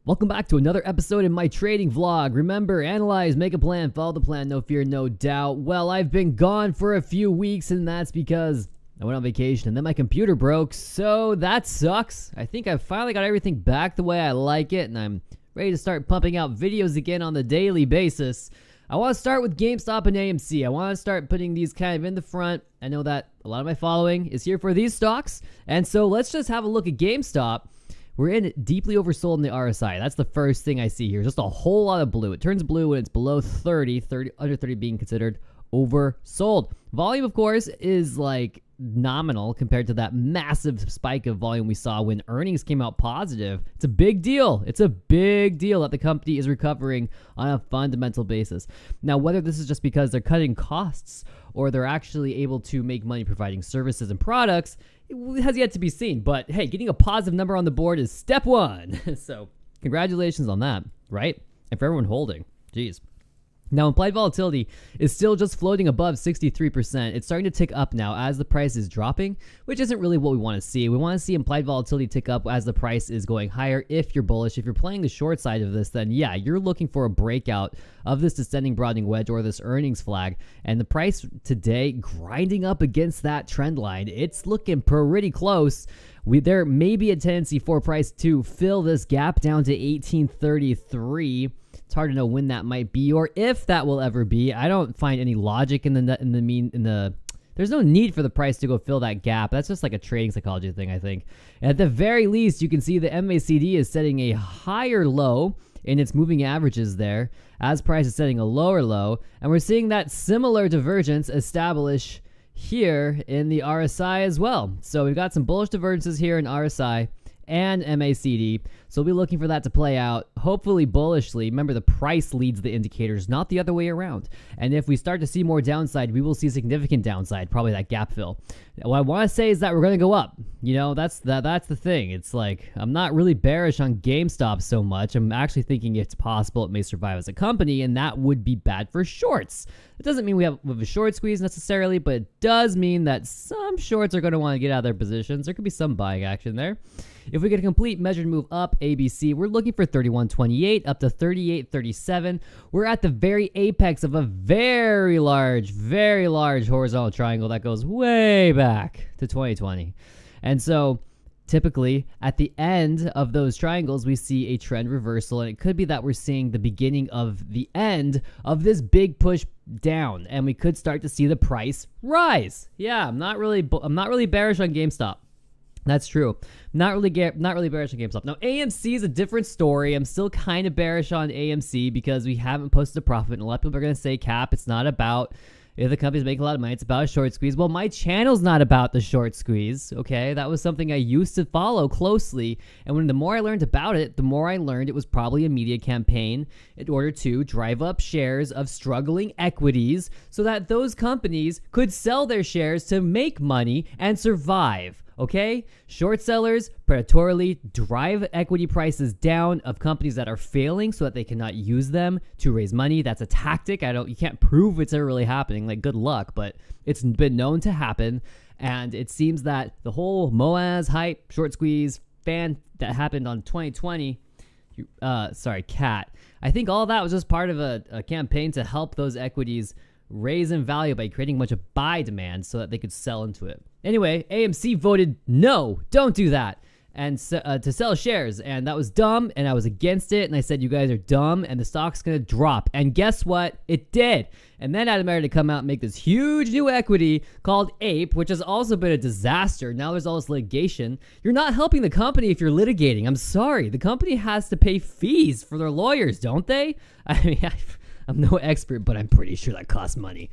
Welcome back to another episode in my trading vlog. Remember, analyze, make a plan, follow the plan, no fear, no doubt. Well, I've been gone for a few weeks, and that's because I went on vacation and then my computer broke, so that sucks. I think I finally got everything back the way I like it, and I'm ready to start pumping out videos again on the daily basis. I want to start with GameStop and AMC. I want to start putting these kind of in the front. I know that a lot of my following is here for these stocks, and so let's just have a look at GameStop. We're in deeply oversold in the RSI. That's the first thing I see here. Just a whole lot of blue. It turns blue when it's below 30, under 30 being considered oversold. Volume, of course, is like nominal compared to that massive spike of volume we saw when earnings came out positive. It's a big deal. It's a big deal that the company is recovering on a fundamental basis. Now, whether this is just because they're cutting costs or they're actually able to make money providing services and products, it has yet to be seen. But hey, getting a positive number on the board is step one. So congratulations on that, right? And for everyone holding, geez. Now, implied volatility is still just floating above 63%. It's starting to tick up now as the price is dropping, which isn't really what we want to see. We want to see implied volatility tick up as the price is going higher if you're bullish. If you're playing the short side of this, then yeah, you're looking for a breakout of this descending broadening wedge or this earnings flag. And the price today grinding up against that trend line. It's looking pretty close. There may be a tendency for price to fill this gap down to 1833. It's hard to know when that might be or if that will ever be. I don't find any logic there's no need for the price to go fill that gap. That's just like a trading psychology thing, I think. At the very least, you can see the MACD is setting a higher low in its moving averages there as price is setting a lower low, and we're seeing that similar divergence establish here in the RSI as well. So we've got some bullish divergences here in RSI and MACD. So we'll be looking for that to play out, hopefully bullishly. Remember, the price leads the indicators, not the other way around. And if we start to see more downside, we will see significant downside, probably that gap fill. What I want to say is that we're going to go up. You know, that's the thing. It's like, I'm not really bearish on GameStop so much. I'm actually thinking it's possible it may survive as a company, and that would be bad for shorts. It doesn't mean we have a short squeeze necessarily, but it does mean that some shorts are going to want to get out of their positions. There could be some buying action there. If we get a complete measured move up, ABC, we're looking for 31.28 up to 38.37. We're at the very apex of a very large horizontal triangle that goes way back to 2020. And so typically at the end of those triangles, we see a trend reversal, and it could be that we're seeing the beginning of the end of this big push down, and we could start to see the price rise. Yeah, I'm not really bearish on GameStop. That's true. Not really bearish on GameStop. Now, AMC is a different story. I'm still kind of bearish on AMC because we haven't posted a profit. And a lot of people are going to say, Cap, it's not about if the company's making a lot of money. It's about a short squeeze. Well, my channel's not about the short squeeze, okay? That was something I used to follow closely. And the more I learned about it, the more I learned it was probably a media campaign in order to drive up shares of struggling equities so that those companies could sell their shares to make money and survive. Okay? Short sellers predatorily drive equity prices down of companies that are failing so that they cannot use them to raise money. That's a tactic. You can't prove it's ever really happening. Like, good luck, but it's been known to happen. And it seems that the whole Moaz hype, short squeeze, fan that happened on 2020, CAT, I think all that was just part of a campaign to help those equities raise in value by creating a bunch of buy demand so that they could sell into it. Anyway, AMC voted no, don't do that, and to sell shares, and that was dumb, and I was against it, and I said, you guys are dumb, and the stock's gonna drop, and guess what? It did. And then Adam Merritt to come out and make this huge new equity called APE, which has also been a disaster. Now there's all this litigation. You're not helping the company if you're litigating. I'm sorry. The company has to pay fees for their lawyers, don't they? I mean, I'm no expert, but I'm pretty sure that costs money.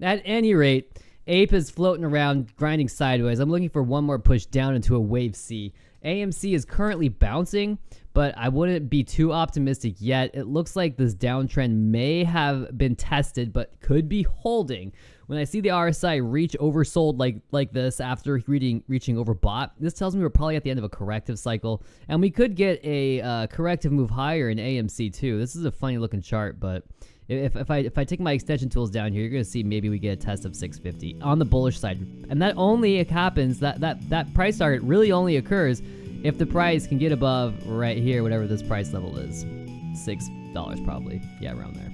At any rate, APE is floating around, grinding sideways. I'm looking for one more push down into a wave C. AMC is currently bouncing, but I wouldn't be too optimistic yet. It looks like this downtrend may have been tested, but could be holding. When I see the RSI reach oversold like this after reaching overbought, this tells me we're probably at the end of a corrective cycle, and we could get a corrective move higher in AMC too. This is a funny looking chart, but if I take my extension tools down here, you're going to see maybe we get a test of 650 on the bullish side. And that only happens, that price target really only occurs if the price can get above right here, whatever this price level is, $6 probably, yeah, around there.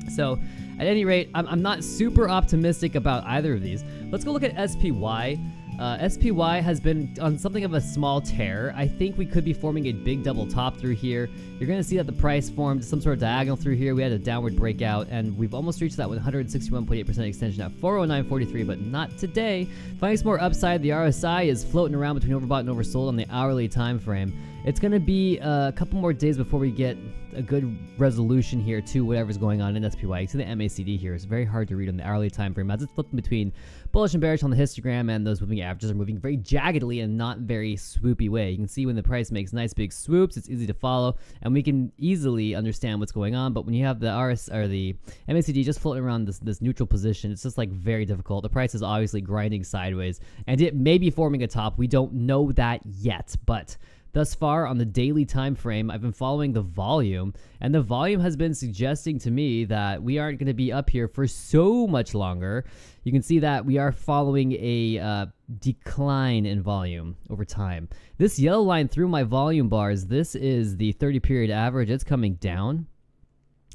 So at any rate, I'm not super optimistic about either of these. Let's go look at SPY. SPY has been on something of a small tear. I think we could be forming a big double top through here. You're going to see that the price formed some sort of diagonal through here. We had a downward breakout, and we've almost reached that 161.8% extension at 409.43, but not today. Finding some more upside. The RSI is floating around between overbought and oversold on the hourly time frame. It's going to be a couple more days before we get a good resolution here to whatever's going on in SPY. You see the MACD here. It's very hard to read on the hourly time frame as it's flipping between bullish and bearish on the histogram, and those moving averages are moving very jaggedly and not very swoopy way. You can see when the price makes nice big swoops, it's easy to follow, and we can easily understand what's going on. But when you have the the MACD just floating around this neutral position, it's just like very difficult. The price is obviously grinding sideways, and it may be forming a top. We don't know that yet, but thus far on the daily time frame, I've been following the volume, and the volume has been suggesting to me that we aren't going to be up here for so much longer. You can see that we are following a decline in volume over time. This yellow line through my volume bars, this is the 30-period average. It's coming down.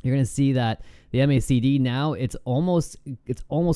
You're going to see that the MACD now, it's almost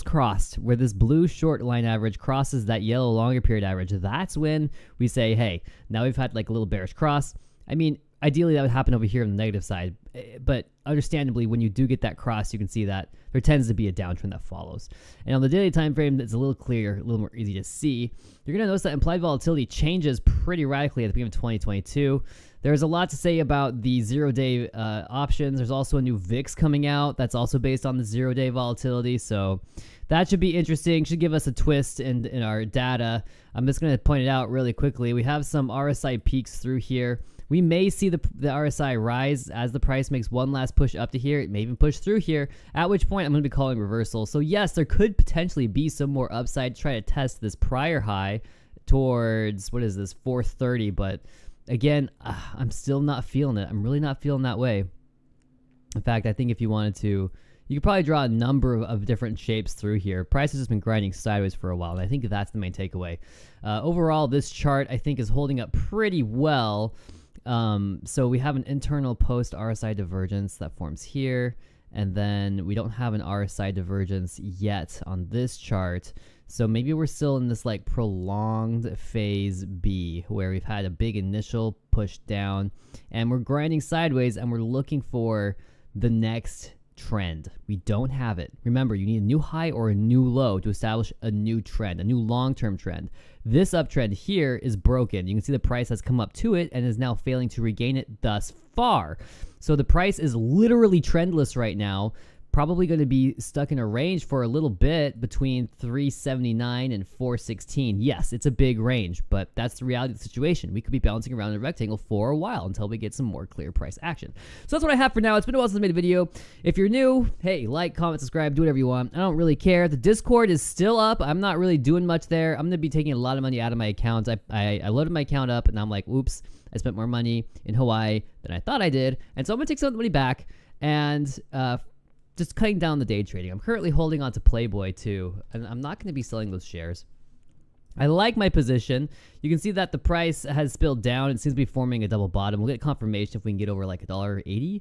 crossed where this blue short line average crosses that yellow longer period average. That's when we say, hey, now we've had like a little bearish cross. I mean, ideally that would happen over here on the negative side, but understandably, when you do get that cross, you can see that there tends to be a downtrend that follows. And on the daily time frame, it's a little clearer, a little more easy to see. You're going to notice that implied volatility changes pretty radically at the beginning of 2022. There's a lot to say about the zero-day options. There's also a new VIX coming out that's also based on the zero-day volatility. So that should be interesting. Should give us a twist in our data. I'm just going to point it out really quickly. We have some RSI peaks through here. We may see the RSI rise as the price makes one last push up to here. It may even push through here, at which point I'm going to be calling reversal. So yes, there could potentially be some more upside to try to test this prior high towards, what is this, 430, but again, I'm still not feeling it. I'm really not feeling that way. In fact, I think if you wanted to, you could probably draw a number of different shapes through here. Price has just been grinding sideways for a while, and I think that's the main takeaway. Overall, this chart, I think, is holding up pretty well. So we have an internal post RSI divergence that forms here, and then we don't have an RSI divergence yet on this chart. So maybe we're still in this like prolonged phase B where we've had a big initial push down and we're grinding sideways and we're looking for the next trend. We don't have it. Remember, you need a new high or a new low to establish a new trend, a new long-term trend. This uptrend here is broken. You can see the price has come up to it and is now failing to regain it thus far. So the price is literally trendless right now. Probably going to be stuck in a range for a little bit between 379 and 416. Yes, it's a big range, but that's the reality of the situation. We could be bouncing around in a rectangle for a while until we get some more clear price action. So that's what I have for now. It's been a while since I made a video. If you're new, hey, like, comment, subscribe, do whatever you want. I don't really care. The Discord is still up. I'm not really doing much there. I'm going to be taking a lot of money out of my account. I loaded my account up and I'm like, oops, I spent more money in Hawaii than I thought I did. And so I'm going to take some of the money back and just cutting down the day trading. I'm currently holding on to PLBY too, and I'm not going to be selling those shares. I like my position. You can see that the price has spilled down. It seems to be forming a double bottom. We'll get confirmation if we can get over like $1.80.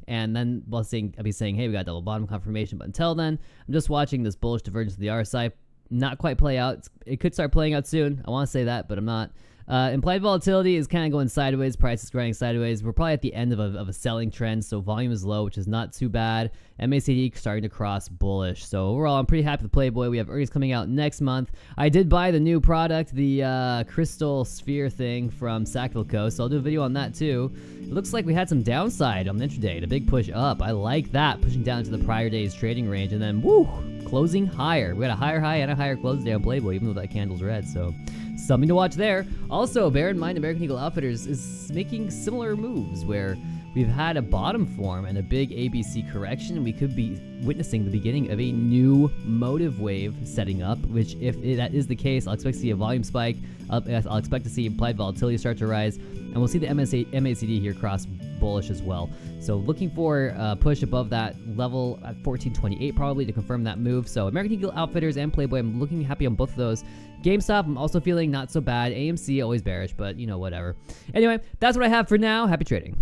And then I'll be saying, hey, we got double bottom confirmation. But until then, I'm just watching this bullish divergence of the RSI not quite play out. It could start playing out soon. I want to say that, but I'm not. Implied volatility is kind of going sideways. Price is grinding sideways. We're probably at the end of a selling trend, so volume is low, which is not too bad. MACD starting to cross bullish. So overall, I'm pretty happy with PLBY. We have earnings coming out next month. I did buy the new product, the crystal sphere thing from Sackville Co. So I'll do a video on that too. It looks like we had some downside on the intraday, a big push up. I like that, pushing down into the prior day's trading range, and then woo, closing higher. We got a higher high and a higher close day on PLBY, even though that candle's red. So something to watch there. Also, bear in mind, American Eagle Outfitters is making similar moves where we've had a bottom form and a big ABC correction. We could be witnessing the beginning of a new motive wave setting up, which if that is the case, I'll expect to see a volume spike. I'll expect to see implied volatility start to rise. and we'll see the MACD here cross bullish as well. So looking for a push above that level at 1428 probably to confirm that move. So American Eagle Outfitters and Playboy, I'm looking happy on both of those. GameStop, I'm also feeling not so bad. AMC, always bearish, but you know, whatever. Anyway, that's what I have for now. Happy trading.